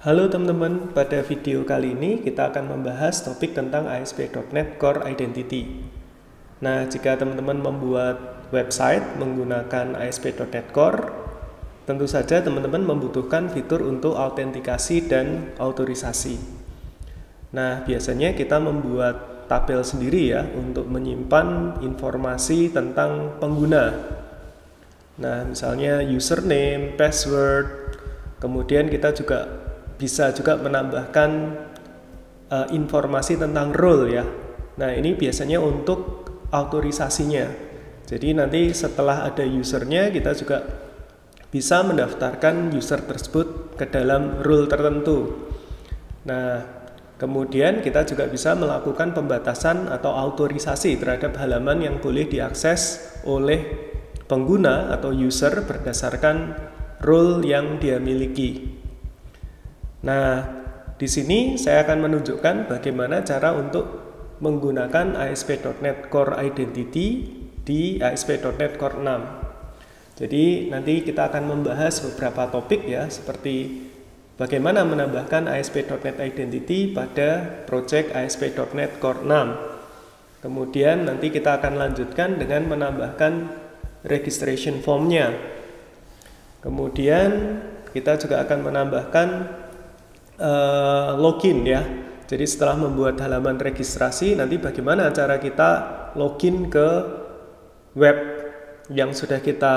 Halo teman-teman, pada video kali ini kita akan membahas topik tentang ASP.NET Core Identity. Nah, jika teman-teman membuat website menggunakan ASP.NET Core, tentu saja teman-teman membutuhkan fitur untuk autentikasi dan autorisasi. Nah, biasanya kita membuat tabel sendiri ya untuk menyimpan informasi tentang pengguna. Nah, misalnya username, password, kemudian kita bisa juga menambahkan informasi tentang role ya. Nah, ini biasanya untuk autorisasinya. Jadi nanti setelah ada usernya, kita juga bisa mendaftarkan user tersebut ke dalam role tertentu. Nah, kemudian kita juga bisa melakukan pembatasan atau autorisasi terhadap halaman yang boleh diakses oleh pengguna atau user berdasarkan role yang dia miliki. Nah, di sini saya akan menunjukkan bagaimana cara untuk menggunakan ASP.NET Core Identity di ASP.NET Core 6. Jadi nanti kita akan membahas beberapa topik ya, seperti bagaimana menambahkan ASP.NET Identity pada project ASP.NET Core 6. Kemudian nanti kita akan lanjutkan dengan menambahkan registration form-nya. Kemudian kita juga akan menambahkan login ya. Jadi setelah membuat halaman registrasi, nanti bagaimana cara kita login ke web yang sudah kita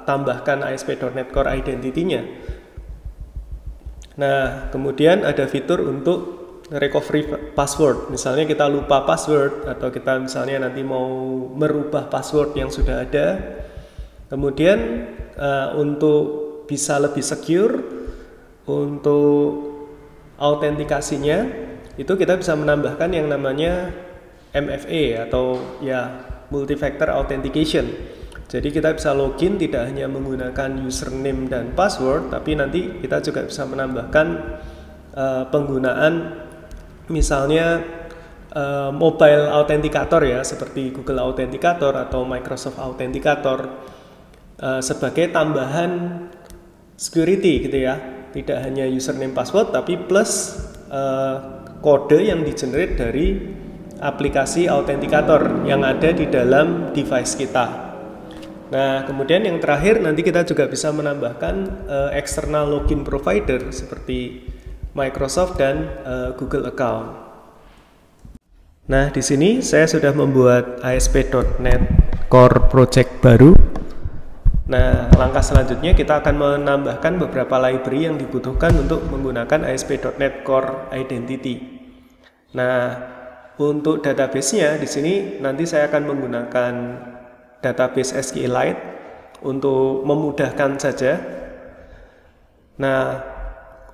tambahkan ASP.NET Core Identity-nya. Nah, kemudian ada fitur untuk recovery password. Misalnya kita lupa password atau kita misalnya nanti mau merubah password yang sudah ada. Kemudian untuk bisa lebih secure, untuk autentikasinya itu kita bisa menambahkan yang namanya MFA atau ya multi-factor authentication. Jadi kita bisa login tidak hanya menggunakan username dan password, tapi nanti kita juga bisa menambahkan penggunaan misalnya mobile authenticator ya, seperti Google Authenticator atau Microsoft Authenticator sebagai tambahan security gitu ya. Tidak hanya username password tapi plus kode yang di-generate dari aplikasi autentikator yang ada di dalam device kita. Nah, kemudian yang terakhir nanti kita juga bisa menambahkan external login provider seperti Microsoft dan Google account. Nah, di sini saya sudah membuat ASP.NET Core project baru. Nah, langkah selanjutnya kita akan menambahkan beberapa library yang dibutuhkan untuk menggunakan ASP.NET Core Identity. Nah, untuk database-nya di sini nanti saya akan menggunakan database SQLite untuk memudahkan saja. Nah,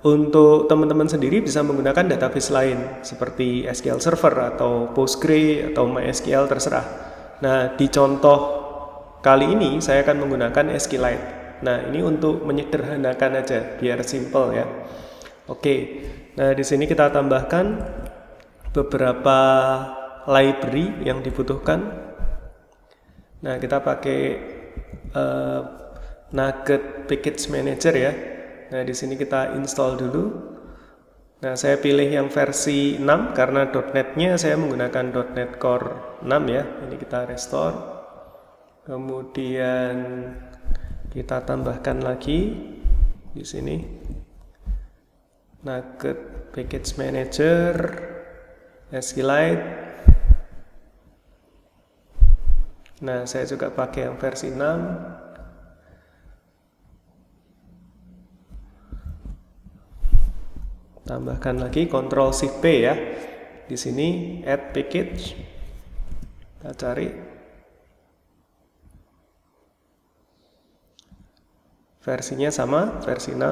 untuk teman-teman sendiri bisa menggunakan database lain seperti SQL Server atau Postgre atau MySQL terserah. Nah, di contoh kali ini saya akan menggunakan SQLite. Nah, ini untuk menyederhanakan aja biar simple ya. Oke. Nah, di sini kita tambahkan beberapa library yang dibutuhkan. Nah, kita pakai Nugget Package Manager ya. Nah, di sini kita install dulu. Nah, saya pilih yang versi 6 karena .NET-nya saya menggunakan .NET Core 6 ya. Ini kita restore. Kemudian kita tambahkan lagi di sini Nugget Package Manager, SQLite. Nah, saya juga pakai yang versi 6. Tambahkan lagi Ctrl Shift P ya. Di sini add package. Kita cari versinya sama, versi 6.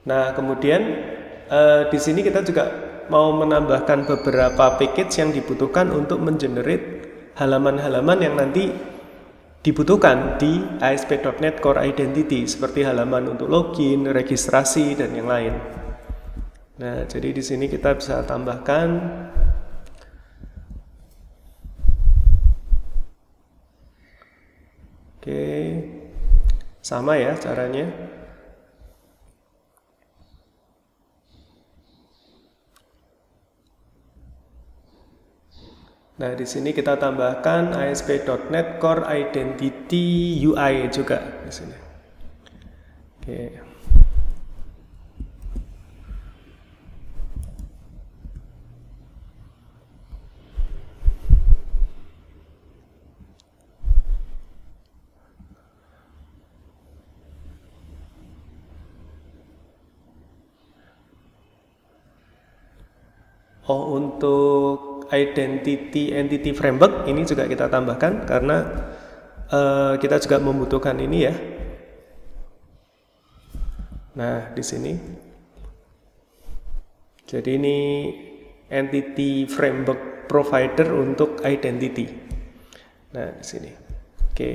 Nah, kemudian di sini kita juga mau menambahkan beberapa package yang dibutuhkan untuk mengenerate halaman-halaman yang nanti dibutuhkan di ASP.NET Core Identity seperti halaman untuk login, registrasi, dan yang lain. Nah, jadi di sini kita bisa tambahkan Sama ya caranya. Nah, di sini kita tambahkan ASP.NET Core Identity UI juga di sini. Oke. Oh, untuk entity framework ini juga kita tambahkan karena kita juga membutuhkan ini ya. Nah, di sini. Jadi ini entity framework provider untuk identity. Nah, di sini. Oke.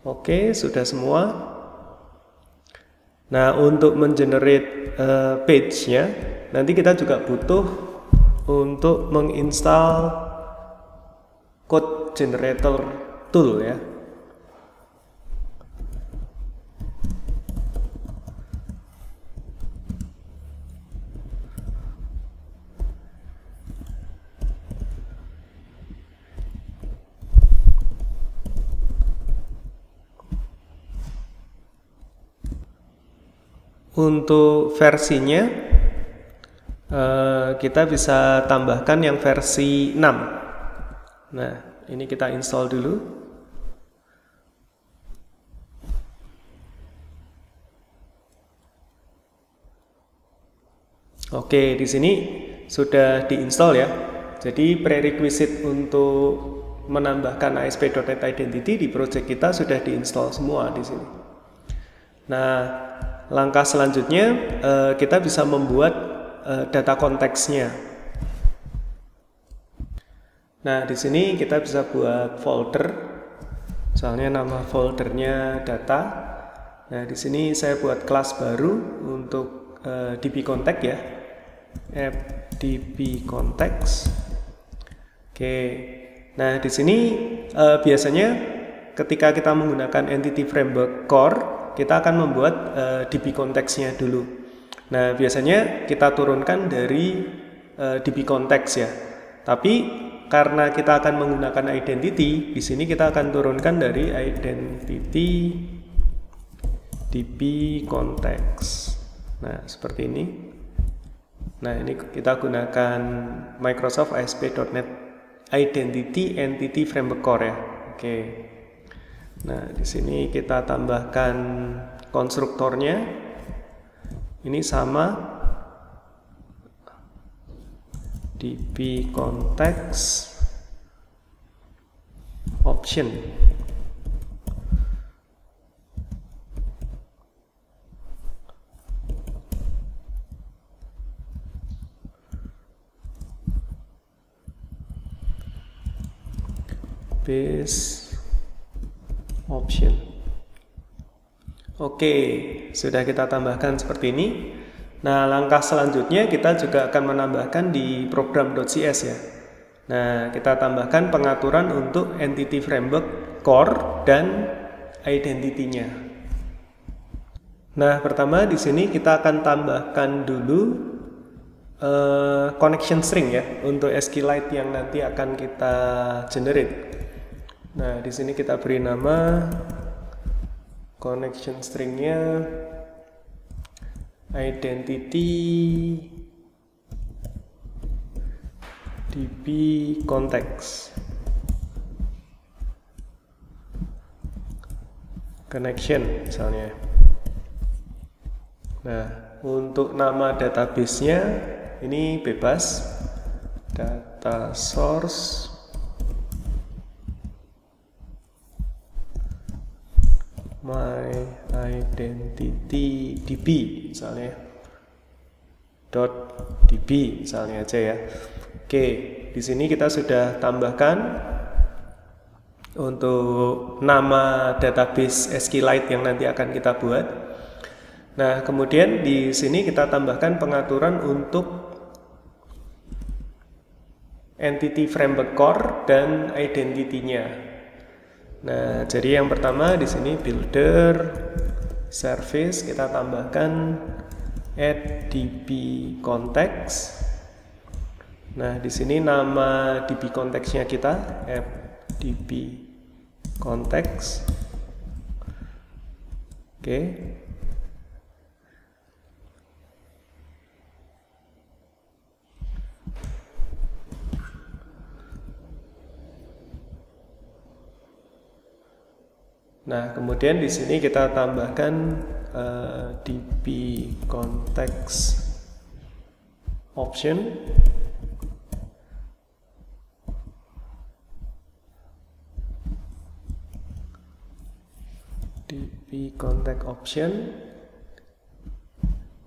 Oke, sudah semua. Nah, untuk mengenerate page-nya, nanti kita juga butuh untuk menginstal code generator tool ya. Untuk versinya kita bisa tambahkan yang versi 6. Nah, ini kita install dulu. Oke, di sini sudah diinstal ya. Jadi prerequisite untuk menambahkan ASP.NET Identity di project kita sudah diinstal semua di sini. Nah, langkah selanjutnya kita bisa membuat data konteksnya. Nah, di sini kita bisa buat folder. Misalnya nama foldernya data. Nah, di sini saya buat kelas baru untuk DB context ya. DB context. Oke. Nah, di sini biasanya ketika kita menggunakan entity framework core, kita akan membuat DB konteksnya dulu. Nah, biasanya kita turunkan dari DB konteks ya. Tapi karena kita akan menggunakan identity, di sini kita akan turunkan dari identity DB konteks. Nah, seperti ini. Nah, ini kita gunakan Microsoft ASP.NET Identity Entity Framework Core ya. Oke. Nah, di sini kita tambahkan konstruktornya. Ini sama DB context option. Base option. Oke, sudah kita tambahkan seperti ini. Nah, langkah selanjutnya kita juga akan menambahkan di program.cs ya. Nah, kita tambahkan pengaturan untuk entity framework core dan identity-nya. Nah, pertama di sini kita akan tambahkan dulu connection string ya untuk SQLite yang nanti akan kita generate. Nah, di sini kita beri nama connection stringnya identity DB context connection misalnya. Nah, untuk nama database-nya ini bebas, data source my identity DB misalnya .db misalnya aja ya. Oke, di sini kita sudah tambahkan untuk nama database SQLite yang nanti akan kita buat. Nah, kemudian di sini kita tambahkan pengaturan untuk entity framework core dan identity-nya. Nah, jadi yang pertama di sini builder service kita tambahkan add db context. Nah, di sini nama db context-nya kita add db context. Oke. Nah, kemudian di sini kita tambahkan db context option. db context option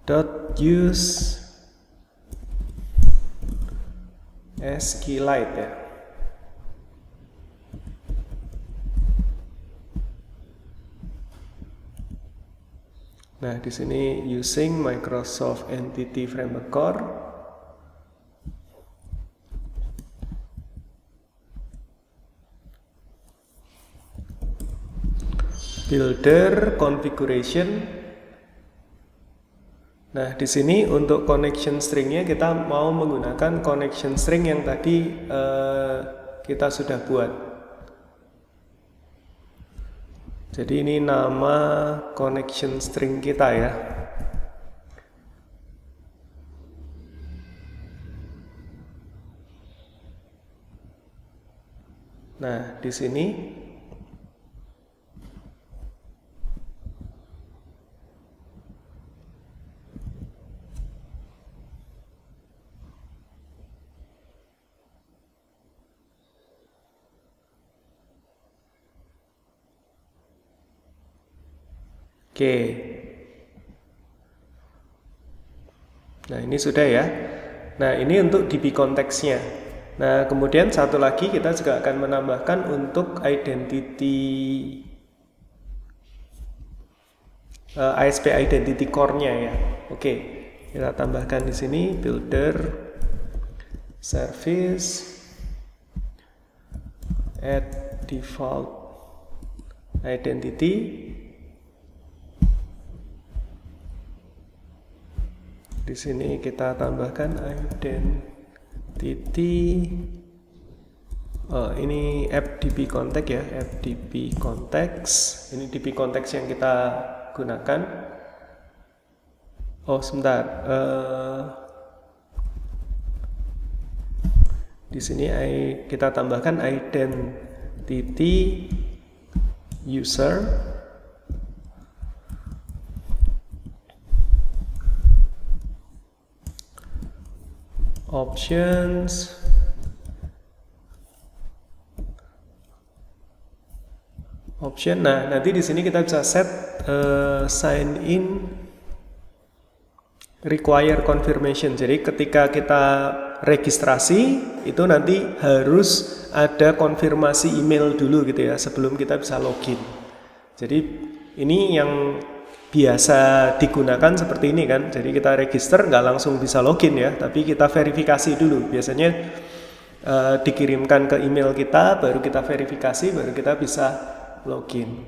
dot use SQLite ya. Nah, di sini using Microsoft Entity Framework Core. Builder configuration. Nah, di sini untuk connection stringnya kita mau menggunakan connection string yang tadi kita sudah buat. Jadi ini nama connection string kita ya. Nah, di sini oke. Nah, ini sudah ya. Nah, ini untuk db konteksnya. Nah, kemudian satu lagi kita juga akan menambahkan untuk identity ASP identity core-nya ya. Oke. Kita tambahkan di sini builder service add default identity. Di sini kita tambahkan identity. Ini app db context ya, app db context. Ini db context yang kita gunakan. Oh, sebentar. Di sini kita tambahkan identity user. Options option. Nah, nanti di sini kita bisa set sign in require confirmation. Jadi ketika kita registrasi itu nanti harus ada konfirmasi email dulu gitu ya sebelum kita bisa login. Jadi ini yang biasa digunakan seperti ini kan. Jadi kita register nggak langsung bisa login ya, tapi kita verifikasi dulu. Biasanya dikirimkan ke email kita, baru kita verifikasi, baru kita bisa login.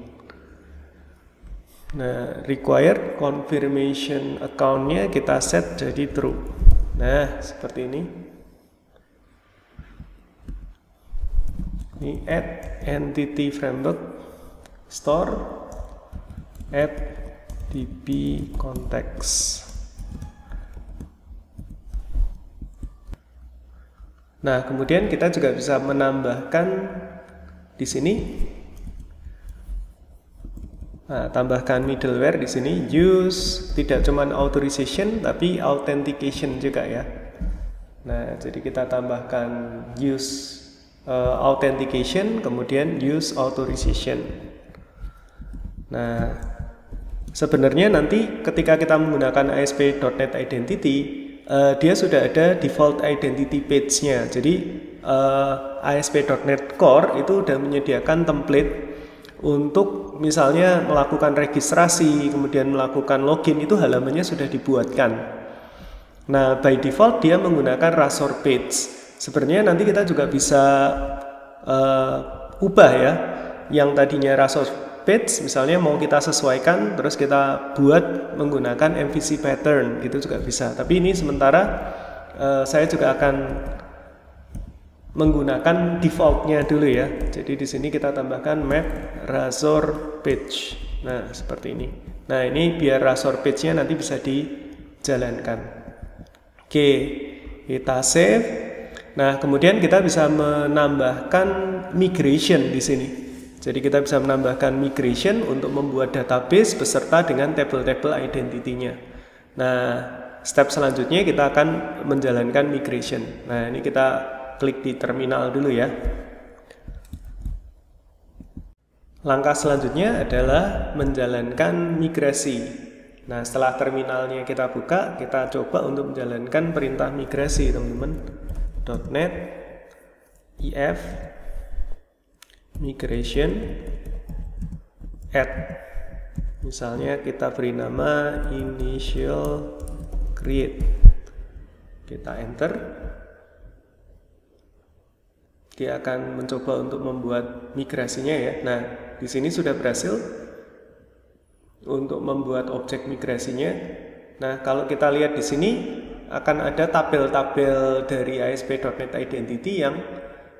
Nah, required confirmation account-nya kita set jadi true. Nah, seperti ini. Ini add entity framework store add db context. Nah, kemudian kita juga bisa menambahkan di sini. Nah, tambahkan middleware di sini use tidak cuma authorization tapi authentication juga ya. Nah, jadi kita tambahkan use authentication kemudian use authorization. Nah, sebenarnya nanti ketika kita menggunakan ASP.NET Identity, dia sudah ada default identity page-nya. Jadi ASP.NET Core itu sudah menyediakan template untuk misalnya melakukan registrasi, kemudian melakukan login, itu halamannya sudah dibuatkan. Nah, by default dia menggunakan Razor page. Sebenarnya nanti kita juga bisa ubah ya, yang tadinya Razor page misalnya mau kita sesuaikan terus kita buat menggunakan MVC pattern, itu juga bisa. Tapi ini sementara saya juga akan menggunakan defaultnya dulu ya. Jadi di sini kita tambahkan map Razor page. Nah seperti ini. Nah ini biar Razor page-nya nanti bisa dijalankan. Oke, kita save. Nah, kemudian kita bisa menambahkan migration di sini. Jadi kita bisa menambahkan migration untuk membuat database beserta dengan table-table identity-nya. Nah, step selanjutnya kita akan menjalankan migration. Nah, ini kita klik di terminal dulu ya. Langkah selanjutnya adalah menjalankan migrasi. Nah, setelah terminalnya kita buka, kita coba untuk menjalankan perintah migrasi, teman-teman. .NET if migration add, misalnya kita beri nama initial create, kita enter, dia akan mencoba untuk membuat migrasinya ya. Nah di sini sudah berhasil untuk membuat objek migrasinya. Nah kalau kita lihat di sini akan ada tabel-tabel dari ASP.NET Identity yang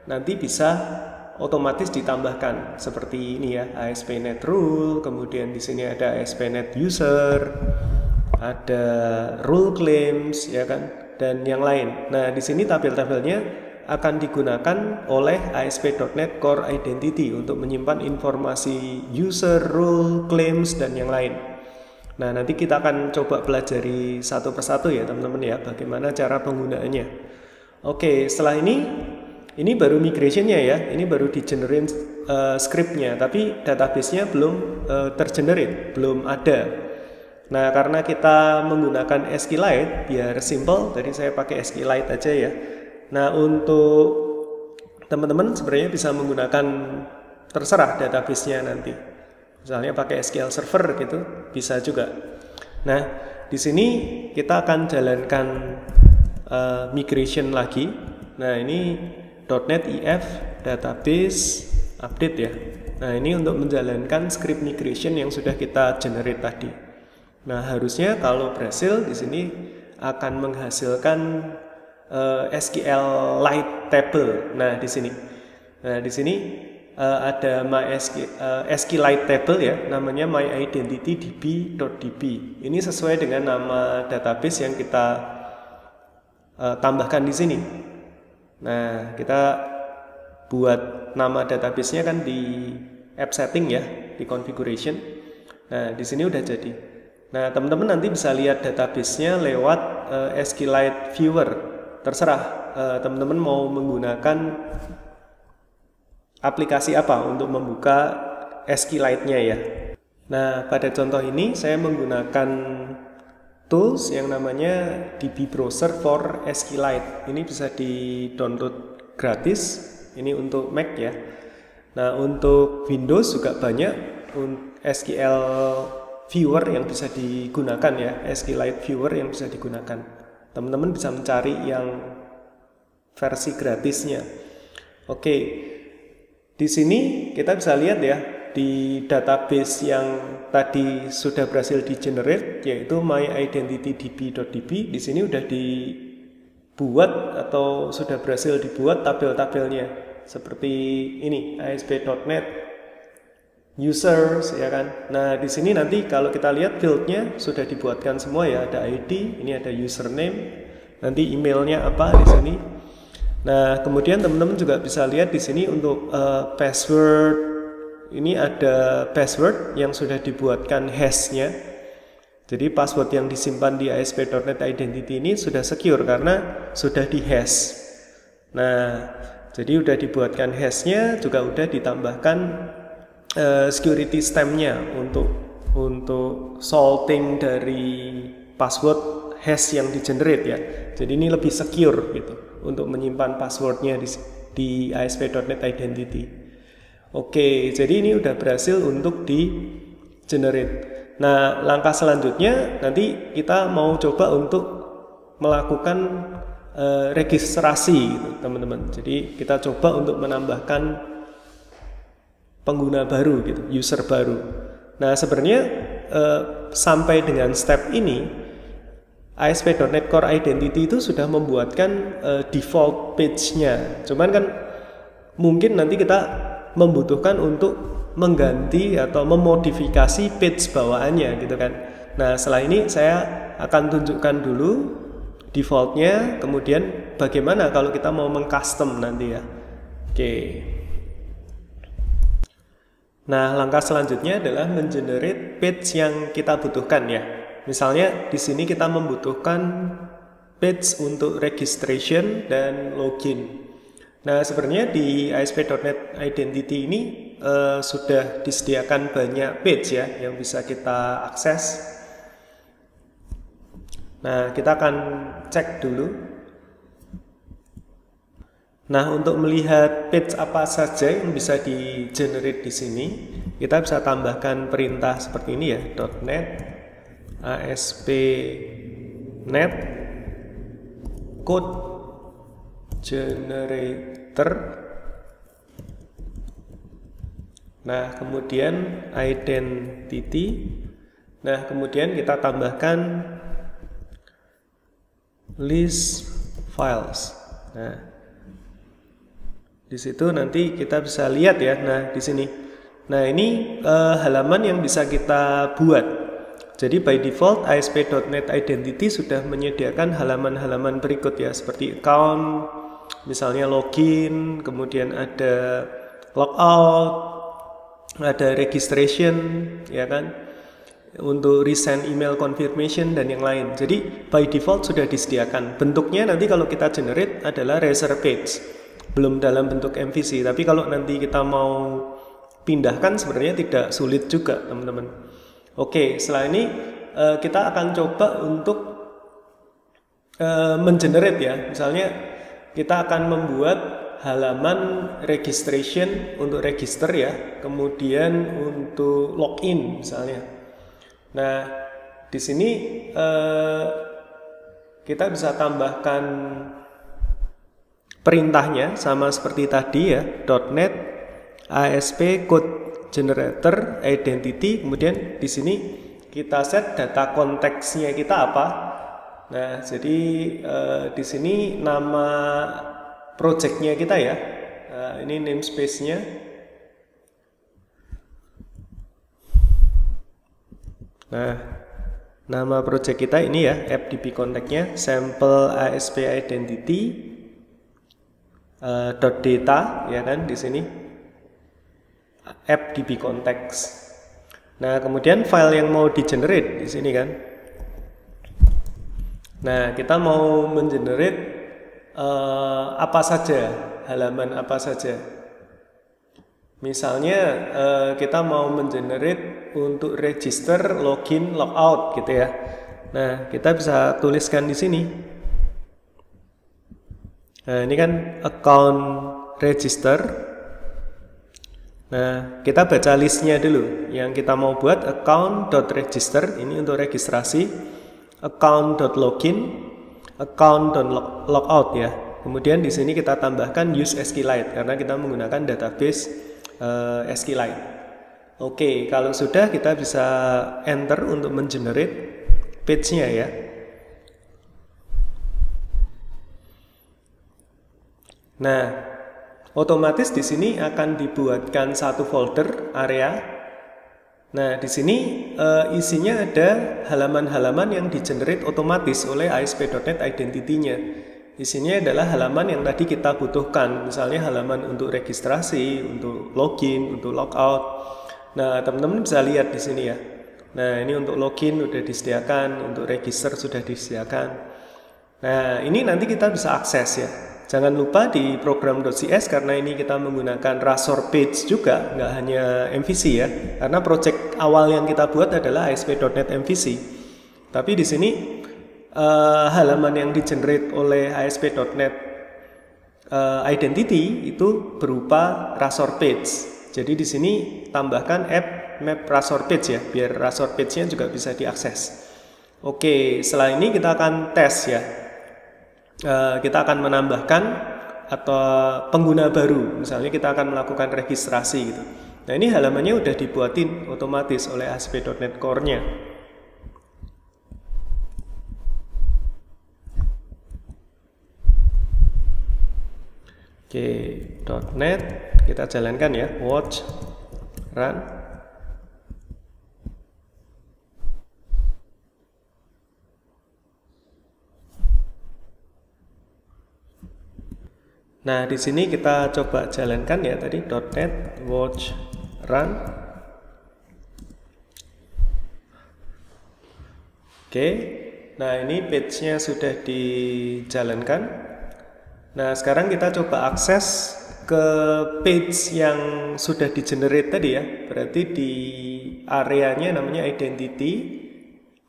nanti bisa otomatis ditambahkan seperti ini ya, ASP.NET Rule, kemudian di sini ada ASP.NET User, ada Rule Claims ya kan, dan yang lain. Nah di sini tabel-tabelnya akan digunakan oleh ASP.NET Core Identity untuk menyimpan informasi user, rule, claims, dan yang lain. Nah nanti kita akan coba pelajari satu persatu ya teman-teman ya, bagaimana cara penggunaannya. Oke, setelah ini baru migrationnya ya, ini baru di-generate scriptnya, tapi database-nya belum tergenerate, belum ada. Nah karena kita menggunakan SQLite biar simple, tadi saya pakai SQLite aja ya. Nah untuk teman-teman sebenarnya bisa menggunakan terserah database-nya nanti. Misalnya pakai SQL Server gitu, bisa juga. Nah, di sini kita akan jalankan migration lagi. Nah, ini .NET if database update ya. Nah, ini untuk menjalankan script migration yang sudah kita generate tadi. Nah, harusnya kalau berhasil di sini akan menghasilkan SQLite table. Nah, di sini. Nah, di sini ada SQLite table ya, namanya myIdentityDB.db. Ini sesuai dengan nama database yang kita tambahkan di sini. Nah, kita buat nama database-nya kan di app setting ya, di configuration. Nah, di sini udah jadi. Nah, teman-teman nanti bisa lihat database-nya lewat SQLite Viewer. Terserah teman-teman mau menggunakan aplikasi apa untuk membuka SQLite-nya ya. Nah, pada contoh ini saya menggunakan tools yang namanya DB Browser for SQLite. Ini bisa di-download gratis. Ini untuk Mac ya. Nah, untuk Windows juga banyak SQL Viewer yang bisa digunakan ya, SQLite Viewer yang bisa digunakan. Teman-teman bisa mencari yang versi gratisnya. Oke. Di sini kita bisa lihat ya, di database yang tadi sudah berhasil di-generate yaitu myIdentityDB.db, di sini udah dibuat atau sudah berhasil dibuat tabel-tabelnya seperti ini, ASP.NET Users ya kan. Nah, di sini nanti kalau kita lihat fieldnya sudah dibuatkan semua ya, ada ID, ini ada username, nanti emailnya apa di sini. Nah, kemudian teman-teman juga bisa lihat di sini untuk password. Ini ada password yang sudah dibuatkan hash-nya. Jadi password yang disimpan di ASP.NET Identity ini sudah secure karena sudah di hash. Nah, jadi udah dibuatkan hash-nya, juga udah ditambahkan security stamp-nya untuk salting dari password hash yang di-generate ya. Jadi ini lebih secure gitu untuk menyimpan passwordnya di ASP.NET Identity. Oke, jadi ini udah berhasil untuk di-generate. Nah, langkah selanjutnya nanti kita mau coba untuk melakukan registrasi gitu, teman-teman. Jadi kita coba untuk menambahkan pengguna baru gitu, user baru. Nah, sebenarnya sampai dengan step ini ASP.NET Core Identity itu sudah membuatkan default page-nya. Cuman kan mungkin nanti kita membutuhkan untuk mengganti atau memodifikasi page bawaannya gitu kan. Nah, setelah ini saya akan tunjukkan dulu defaultnya, kemudian bagaimana kalau kita mau mengcustom nanti ya. Oke. Nah, langkah selanjutnya adalah mengenerate page yang kita butuhkan ya. Misalnya di sini kita membutuhkan page untuk registration dan login. Nah, sebenarnya di ASP.NET Identity ini sudah disediakan banyak page ya yang bisa kita akses. Nah, kita akan cek dulu. Nah, untuk melihat page apa saja yang bisa di-generate di sini, kita bisa tambahkan perintah seperti ini ya, .NET ASP.NET code generator. Nah, kemudian identity. Nah, kemudian kita tambahkan list files. Nah, di situ nanti kita bisa lihat ya. Nah, di sini. Nah, ini halaman yang bisa kita buat. Jadi by default ASP.NET Identity sudah menyediakan halaman-halaman berikut ya, seperti account, misalnya login, kemudian ada logout, ada registration, ya kan? Untuk resend email confirmation dan yang lain. Jadi by default sudah disediakan. Bentuknya nanti kalau kita generate adalah razor page, belum dalam bentuk MVC. Tapi kalau nanti kita mau pindahkan sebenarnya tidak sulit juga, teman-teman. Oke, setelah ini kita akan coba untuk mengenerate ya. Misalnya kita akan membuat halaman registration untuk register ya, kemudian untuk login misalnya. Nah, di sini kita bisa tambahkan perintahnya sama seperti tadi ya, .NET ASP code generator identity. Kemudian di sini kita set data konteksnya kita apa. Nah, jadi di sini nama projectnya kita ya. Ini namespace-nya. Nah, nama project kita ini ya, FDB kontaknya sample ASP identity .data ya kan di sini FDB context. Nah, kemudian file yang mau di-generate di sini kan. Nah, kita mau mengenerate apa saja, halaman apa saja. Misalnya kita mau mengenerate untuk register, login, logout gitu ya. Nah, kita bisa tuliskan di sini. Nah, ini kan account register. Nah, kita baca listnya dulu. Yang kita mau buat account.register, ini untuk registrasi, account.login, account.logout ya. Kemudian di sini kita tambahkan use SQLite karena kita menggunakan database SQLite. Oke, kalau sudah kita bisa enter untuk mengenerate page-nya ya. Nah, otomatis di sini akan dibuatkan satu folder area. Nah, di sini isinya ada halaman-halaman yang di-generate otomatis oleh ASP.NET Identity-nya. Isinya adalah halaman yang tadi kita butuhkan, misalnya halaman untuk registrasi, untuk login, untuk logout. Nah, teman-teman bisa lihat di sini ya. Nah, ini untuk login sudah disediakan, untuk register sudah disediakan. Nah, ini nanti kita bisa akses ya. Jangan lupa di program.cs karena ini kita menggunakan Razor Page juga, nggak hanya MVC ya. Karena project awal yang kita buat adalah ASP.NET MVC. Tapi di sini halaman yang di-generate oleh ASP.NET Identity itu berupa Razor Page. Jadi di sini tambahkan app map Razor Page ya, biar Razor Page-nya juga bisa diakses. Oke, setelah ini kita akan tes ya. kita akan menambahkan atau pengguna baru, misalnya kita akan melakukan registrasi gitu. Nah ini halamannya udah dibuatin otomatis oleh ASP.NET Core-nya. Oke, .NET kita jalankan ya, watch, run. Nah, di sini kita coba jalankan ya tadi .NET watch run. Oke. Nah, ini page-nya sudah dijalankan. Nah, sekarang kita coba akses ke page yang sudah di-generate tadi ya. Berarti di areanya namanya identity,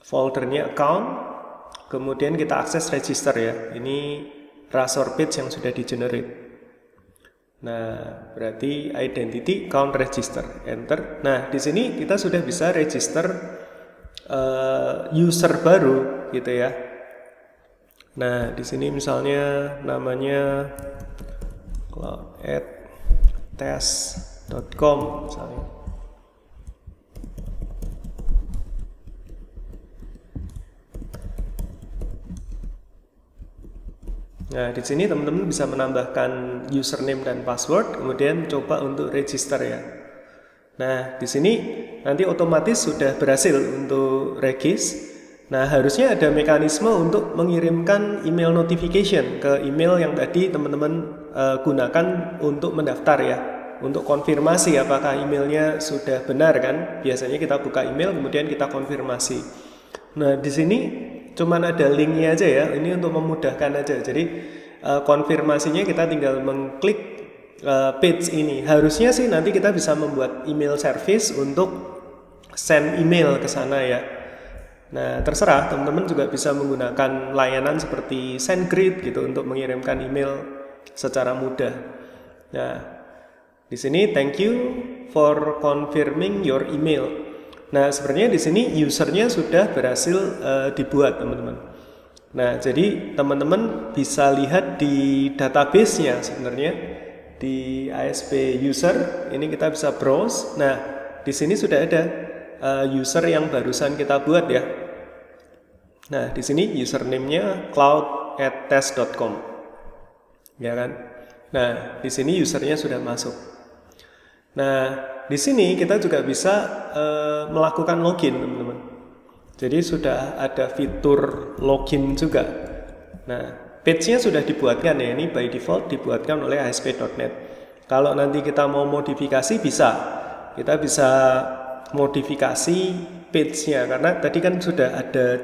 foldernya account, kemudian kita akses register ya. Ini Razor page yang sudah di-generate. Nah, berarti identity, count, register, enter. Nah, di sini kita sudah bisa register user baru gitu ya. Nah, di sini misalnya namanya cloud@test.com misalnya. Nah, di sini teman-teman bisa menambahkan username dan password, kemudian coba untuk register ya. Nah, di sini nanti otomatis sudah berhasil untuk regis. Nah, harusnya ada mekanisme untuk mengirimkan email notification ke email yang tadi teman-teman gunakan untuk mendaftar ya. Untuk konfirmasi apakah emailnya sudah benar kan. Biasanya kita buka email kemudian kita konfirmasi. Nah, di sini cuman ada linknya aja ya, ini untuk memudahkan aja. Jadi konfirmasinya kita tinggal mengklik page ini. Harusnya sih nanti kita bisa membuat email service untuk send email ke sana ya. Nah, terserah teman-teman juga bisa menggunakan layanan seperti SendGrid gitu untuk mengirimkan email secara mudah. Nah, di sini thank you for confirming your email. Nah, sebenarnya di sini usernya sudah berhasil dibuat, teman-teman. Nah, jadi teman-teman bisa lihat di database-nya sebenarnya di ASP user. Ini kita bisa browse. Nah, di sini sudah ada user yang barusan kita buat ya. Nah, di sini username-nya cloud@test.com. Ya kan? Nah, di sini usernya sudah masuk. Nah, di sini kita juga bisa melakukan login, teman-teman. Jadi sudah ada fitur login juga. Nah, page-nya sudah dibuatkan ya. Ini by default dibuatkan oleh ASP.NET. Kalau nanti kita mau modifikasi bisa. Kita bisa modifikasi page-nya karena tadi kan sudah ada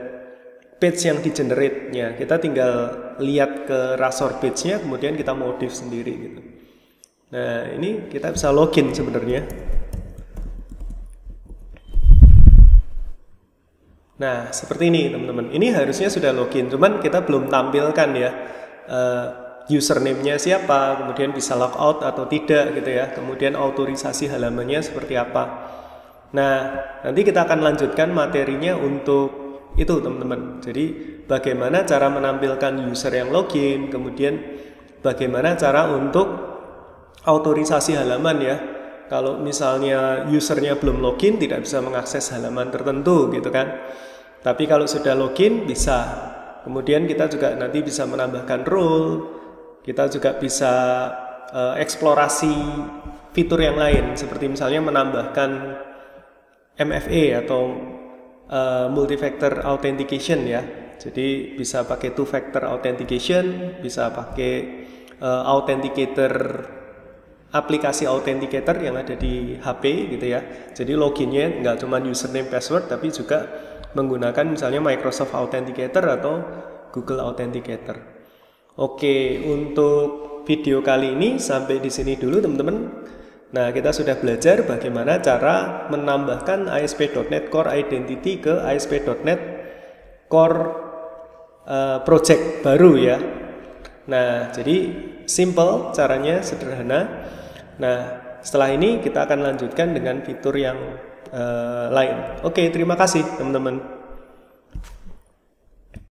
page yang di-generate-nya. Kita tinggal lihat ke Razor page-nya kemudian kita modif sendiri gitu. Nah, ini kita bisa login sebenarnya. Nah, seperti ini teman-teman. Ini harusnya sudah login, cuman kita belum tampilkan ya username-nya siapa, kemudian bisa logout atau tidak gitu ya. Kemudian autorisasi halamannya seperti apa. Nah, nanti kita akan lanjutkan materinya untuk itu teman-teman. Jadi bagaimana cara menampilkan user yang login, kemudian bagaimana cara untuk autorisasi halaman ya. Kalau misalnya usernya belum login tidak bisa mengakses halaman tertentu gitu kan. Tapi kalau sudah login bisa. Kemudian kita juga nanti bisa menambahkan role. Kita juga bisa eksplorasi fitur yang lain seperti misalnya menambahkan MFA atau multi-factor authentication ya. Jadi bisa pakai two-factor authentication, bisa pakai authenticator, aplikasi authenticator yang ada di HP gitu ya. Jadi loginnya nggak cuma username password tapi juga menggunakan misalnya Microsoft Authenticator atau Google Authenticator. Oke, untuk video kali ini sampai di sini dulu teman-teman. Nah, kita sudah belajar bagaimana cara menambahkan ASP.NET Core Identity ke ASP.NET Core project baru ya. Nah, jadi simple caranya, sederhana. Nah, setelah ini kita akan lanjutkan dengan fitur yang lain. Oke, terima kasih teman-teman.